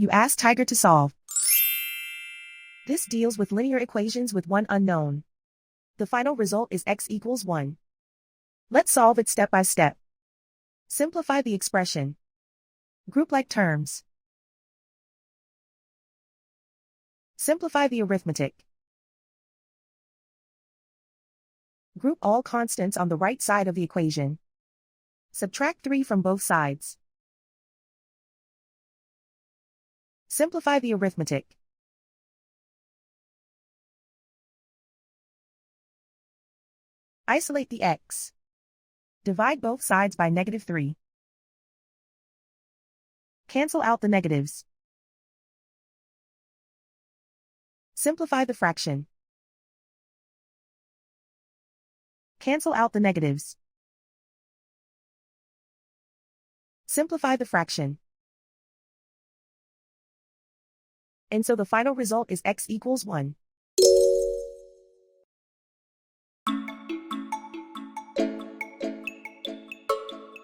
You ask Tiger to solve. This deals with linear equations with one unknown. The final result is x equals 1. Let's solve it step by step. Simplify the expression. Group like terms. Simplify the arithmetic. Group all constants on the right side of the equation. Subtract 3 from both sides. Simplify the arithmetic. Isolate the x. Divide both sides by -3. Cancel out the negatives. Simplify the fraction. Cancel out the negatives. Simplify the fraction. And so the final result is x equals 1.